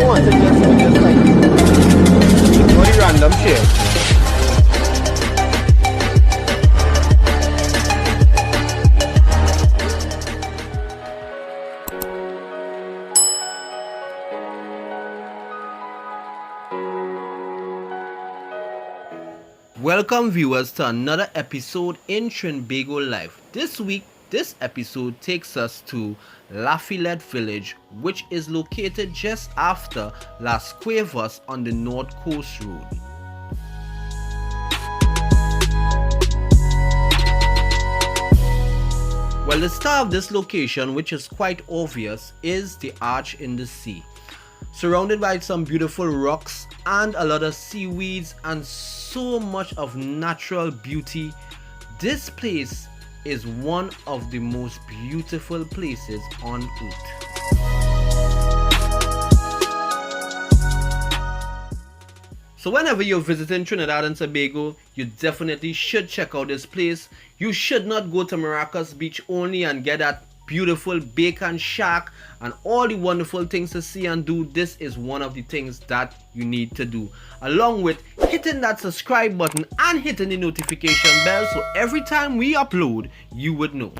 don't want to just like ignore the random shit. Welcome viewers to another episode in Trinbago Life. This week, this episode takes us to La Fillete village, which is located just after Las Cuevas on the North Coast Road. Well, the star of this location, which is quite obvious, is the arch in the sea. Surrounded by some beautiful rocks and a lot of seaweeds and so much of natural beauty, this place is one of the most beautiful places on earth. So whenever you're visiting Trinidad and Tobago, you definitely should check out this place. You should not go to Maracas Beach only and get that beautiful bacon shack and all the wonderful things to see and do. This is one of the things that you need to do, along with hitting that subscribe button and hitting the notification bell, so every time we upload you would know.